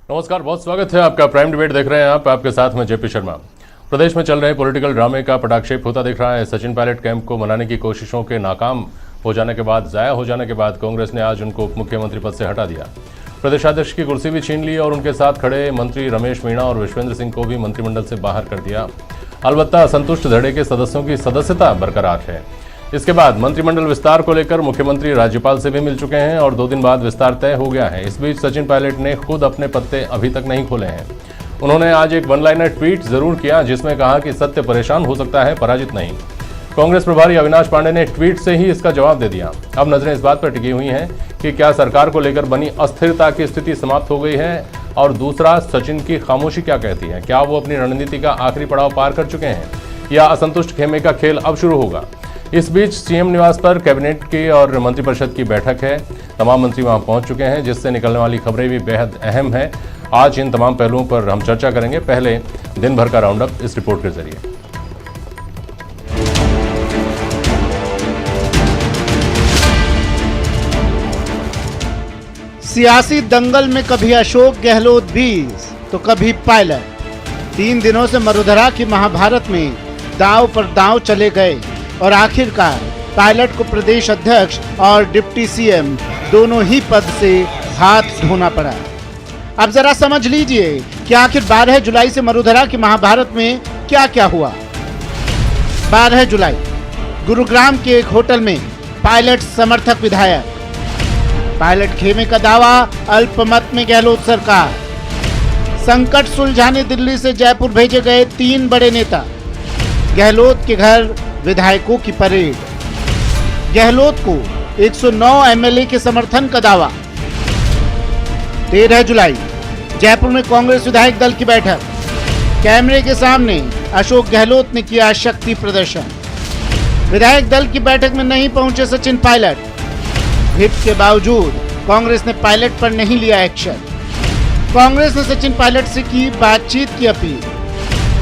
नमस्कार, बहुत स्वागत है आपका। प्राइम डिबेट देख रहे हैं आप, आपके साथ में जेपी शर्मा। प्रदेश में चल रहे पॉलिटिकल ड्रामे का पटाक्षेप होता दिख रहा है। सचिन पायलट कैंप को मनाने की कोशिशों के नाकाम हो जाने के बाद, जाया हो जाने के बाद कांग्रेस ने आज उनको उप मुख्यमंत्री पद से हटा दिया। प्रदेशाध्यक्ष की कुर्सी भी छीन ली और उनके साथ खड़े मंत्री रमेश मीणा और विश्वेंद्र सिंह को भी मंत्रिमंडल से बाहर कर दिया। अलबत्ता असंतुष्ट धड़े के सदस्यों की सदस्यता बरकरार है। इसके बाद मंत्रिमंडल विस्तार को लेकर मुख्यमंत्री राज्यपाल से भी मिल चुके हैं और 2 दिन बाद विस्तार तय हो गया है। इस बीच सचिन पायलट ने खुद अपने पत्ते अभी तक नहीं खोले हैं। उन्होंने आज एक वन लाइनर ट्वीट जरूर किया जिसमें कहा कि सत्य परेशान हो सकता है, पराजित नहीं। कांग्रेस प्रभारी अविनाश पांडे ने ट्वीट से ही इसका जवाब दे दिया। अब नजरें इस बात पर टिकी हुई हैं कि क्या सरकार को लेकर बनी अस्थिरता की स्थिति समाप्त हो गई है, और दूसरा, सचिन की खामोशी क्या कहती है। क्या वो अपनी रणनीति का आखिरी पड़ाव पार कर चुके हैं या असंतुष्ट खेमे का खेल अब शुरू होगा। इस बीच सीएम निवास पर कैबिनेट की और मंत्रिपरिषद की बैठक है। तमाम मंत्री वहां पहुंच चुके हैं, जिससे निकलने वाली खबरें भी बेहद अहम है। आज इन तमाम पहलुओं पर हम चर्चा करेंगे। पहले दिन भर का राउंडअप इस रिपोर्ट के जरिए। सियासी दंगल में कभी अशोक गहलोत बीस तो कभी पायलट। 3 दिनों से मरुधरा की महाभारत में दांव पर दांव चले गए और आखिरकार पायलट को प्रदेश अध्यक्ष और डिप्टी सीएम दोनों ही पद से हाथ धोना पड़ा। अब जरा समझ लीजिए कि आखिर 12 जुलाई से मरुधरा की महाभारत में क्या क्या हुआ। 12 जुलाई गुरुग्राम के एक होटल में पायलट समर्थक विधायक। पायलट खेमे का दावा, अल्पमत में गहलोत सरकार। संकट सुलझाने दिल्ली से जयपुर भेजे गए 3 बड़े नेता। गहलोत के घर विधायकों की परेड। गहलोत को 109 एमएलए के समर्थन का दावा। 13 जुलाई जयपुर में कांग्रेस विधायक दल की बैठक। कैमरे के सामने अशोक गहलोत ने किया शक्ति प्रदर्शन। विधायक दल की बैठक में नहीं पहुंचे सचिन पायलट। हित के बावजूद कांग्रेस ने पायलट पर नहीं लिया एक्शन। कांग्रेस ने सचिन पायलट से की बातचीत की अपील।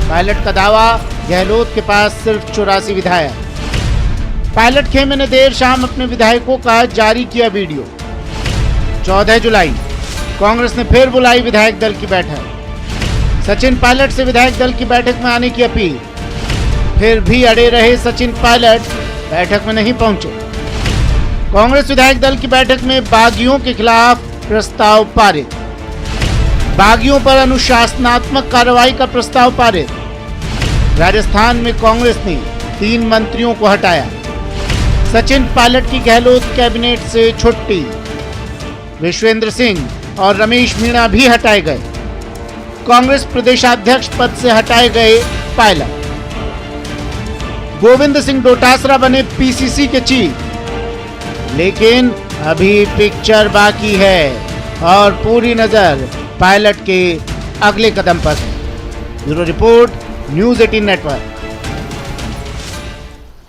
पायलट का दावा, गहलोत के पास सिर्फ 84 विधायक। पायलट खेमे ने देर शाम अपने विधायकों का जारी किया वीडियो। 14 जुलाई कांग्रेस ने फिर बुलाई विधायक दल की बैठक। सचिन पायलट से विधायक दल की बैठक में आने की अपील। फिर भी अड़े रहे सचिन पायलट, बैठक में नहीं पहुंचे। कांग्रेस विधायक दल की बैठक में बागियों के खिलाफ प्रस्ताव पारित। बागियों पर अनुशासनात्मक कार्रवाई का प्रस्ताव पारित। राजस्थान में कांग्रेस ने 3 मंत्रियों को हटाया। सचिन पायलट की गहलोत कैबिनेट से छुट्टी। विश्वेंद्र सिंह और रमेश मीणा भी हटाए गए। कांग्रेस प्रदेशाध्यक्ष पद से हटाए गए पायलट। गोविंद सिंह डोटासरा बने पीसीसी के चीफ। लेकिन अभी पिक्चर बाकी है और पूरी नजर पायलट के अगले कदम पर है। Bureau report, news 18 network.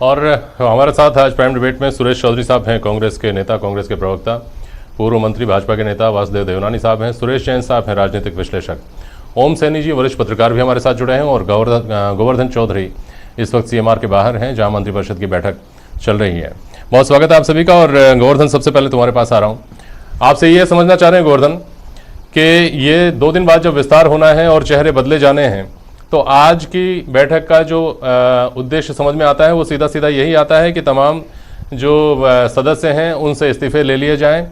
और हमारे साथ आज प्राइम डिबेट में सुरेश चौधरी साहब हैं, कांग्रेस के नेता, कांग्रेस के प्रवक्ता। पूर्व मंत्री भाजपा के नेता वासुदेव देवनानी साहब हैं। सुरेश जैन साहब हैं, राजनीतिक विश्लेषक। ओम सैनी जी, वरिष्ठ पत्रकार, भी हमारे साथ जुड़े हैं। और गोवर्धन चौधरी इस वक्त सीएमआर के बाहर हैं, जहां मंत्रिपरिषद की बैठक चल रही है। बहुत स्वागत है आप सभी का। और गोवर्धन, सबसे पहले तुम्हारे पास आ रहा हूं। आपसे ये समझना चाह रहे हैं गोवर्धन कि ये 2 दिन बाद जब विस्तार होना है और चेहरे बदले जाने हैं, तो आज की बैठक का जो उद्देश्य समझ में आता है वो सीधा सीधा यही आता है कि तमाम जो सदस्य हैं उनसे इस्तीफे ले लिए जाएं।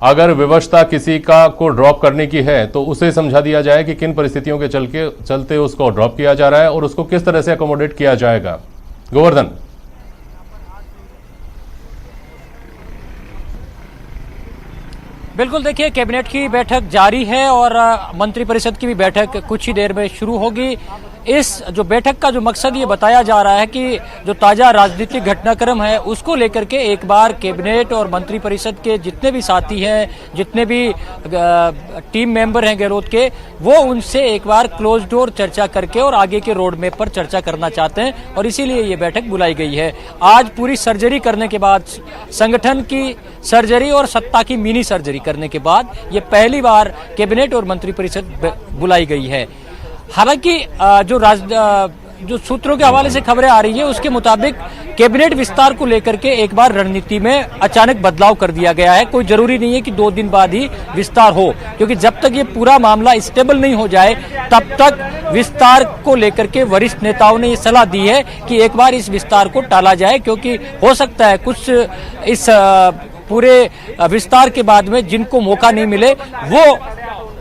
अगर विवशता किसी का को ड्रॉप करने की है तो उसे समझा दिया जाए कि किन परिस्थितियों के चलते उसको ड्रॉप किया जा रहा है और उसको किस तरह से अकोमोडेट किया जाएगा। गोवर्धन। बिल्कुल, देखिए, कैबिनेट की बैठक जारी है और मंत्रिपरिषद की भी बैठक कुछ ही देर में शुरू होगी। इस जो बैठक का जो मकसद ये बताया जा रहा है कि जो ताज़ा राजनीतिक घटनाक्रम है उसको लेकर के एक बार कैबिनेट और मंत्रिपरिषद के जितने भी साथी हैं, जितने भी टीम मेंबर हैं गहलोत के, वो उनसे एक बार क्लोज डोर चर्चा करके और आगे के रोड मैप पर चर्चा करना चाहते हैं और इसीलिए ये बैठक बुलाई गई है। आज पूरी सर्जरी करने के बाद, संगठन की सर्जरी और सत्ता की मिनी सर्जरी करने के बाद ये पहली बार कैबिनेट और मंत्रिपरिषद बुलाई गई है। हालांकि जो जो सूत्रों के हवाले से खबरें आ रही है उसके मुताबिक कैबिनेट विस्तार को लेकर के एक बार रणनीति में अचानक बदलाव कर दिया गया है। कोई जरूरी नहीं है कि 2 दिन बाद ही विस्तार हो, क्योंकि जब तक ये पूरा मामला स्टेबल नहीं हो जाए तब तक विस्तार को लेकर के वरिष्ठ नेताओं ने ये सलाह दी है कि एक बार इस विस्तार को टाला जाए, क्योंकि हो सकता है कुछ इस पूरे विस्तार के बाद में जिनको मौका नहीं मिले वो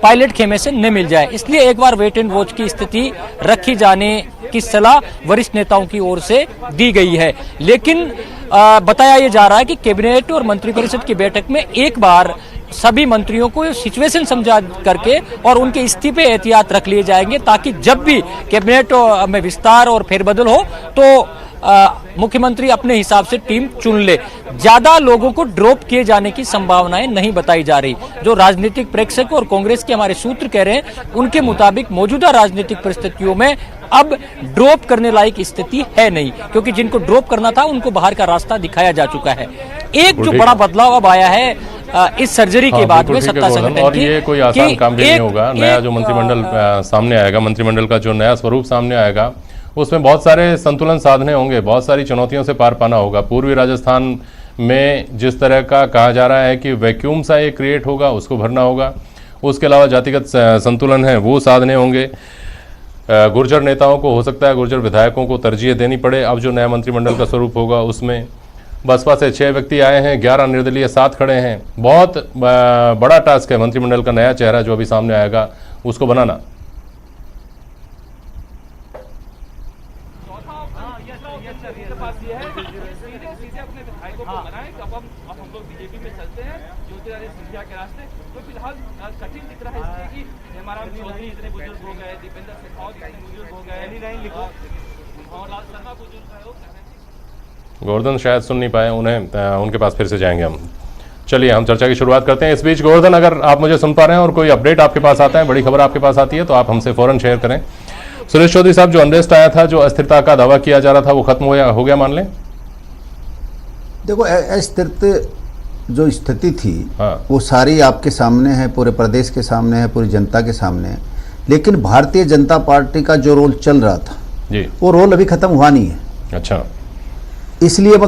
पायलट खेमे से न मिल जाए। इसलिए एक बार वेट एंड वॉच की स्थिति रखी जाने की सलाह वरिष्ठ नेताओं की ओर से दी गई है। लेकिन बताया यह जा रहा है कि कैबिनेट और मंत्रिपरिषद की बैठक में एक बार सभी मंत्रियों को सिचुएशन समझा करके और उनके इस्तीफे एहतियात रख लिए जाएंगे, ताकि जब भी कैबिनेट में विस्तार और फेरबदल हो तो मुख्यमंत्री अपने हिसाब से टीम चुन ले। ज्यादा लोगों को ड्रॉप किए जाने की संभावनाएं नहीं बताई जा रही। जो राजनीतिक प्रेक्षक और कांग्रेस के हमारे सूत्र कह रहे हैं उनके मुताबिक मौजूदा राजनीतिक परिस्थितियों में अब ड्रॉप करने लायक स्थिति है नहीं, क्योंकि जिनको ड्रॉप करना था उनको बाहर का रास्ता दिखाया जा चुका है। एक जो बड़ा बदलाव अब आया है इस सर्जरी के बाद में सत्ता संगठन और ये कोई आसान काम भी नहीं होगा। नया जो मंत्रिमंडल सामने आएगा, मंत्रिमंडल का जो नया स्वरूप सामने आएगा उसमें बहुत सारे संतुलन साधने होंगे, बहुत सारी चुनौतियों से पार पाना होगा। पूर्वी राजस्थान में जिस तरह का कहा जा रहा है कि वैक्यूम सा एक क्रिएट होगा, उसको भरना होगा। उसके अलावा जातिगत संतुलन है वो साधने होंगे। गुर्जर नेताओं को हो सकता है, गुर्जर विधायकों को तरजीह देनी पड़े। अब जो नया मंत्रिमंडल का स्वरूप होगा उसमें बसपा से 6 व्यक्ति आए हैं, 11 निर्दलीय 7 खड़े हैं। बहुत बड़ा टास्क है मंत्रिमंडल का नया चेहरा जो अभी सामने आएगा उसको बनाना। गोवर्धन शायद सुन नहीं पाए, उन्हें उनके पास फिर से जाएंगे हम। चलिए हम चर्चा की शुरुआत करते हैं। इस बीच गोवर्धन, अगर आप मुझे सुन पा रहे हैं और कोई अपडेट आपके पास आता है, बड़ी खबर आपके पास आती है तो आप हमसे फौरन शेयर करें। सुरेश चौधरी साहब, जो अनरेस्ट आया था, जो अस्थिरता का दावा किया जा रहा था, वो खत्म हो गया मान लें? देखो, अस्थिर जो स्थिति थी हाँ। वो सारी आपके सामने है, पूरे प्रदेश के सामने है, पूरी जनता के सामने है। लेकिन भारतीय जनता पार्टी का जो रोल चल रहा था जी, वो रोल अभी खत्म हुआ नहीं है। अच्छा, इसलिए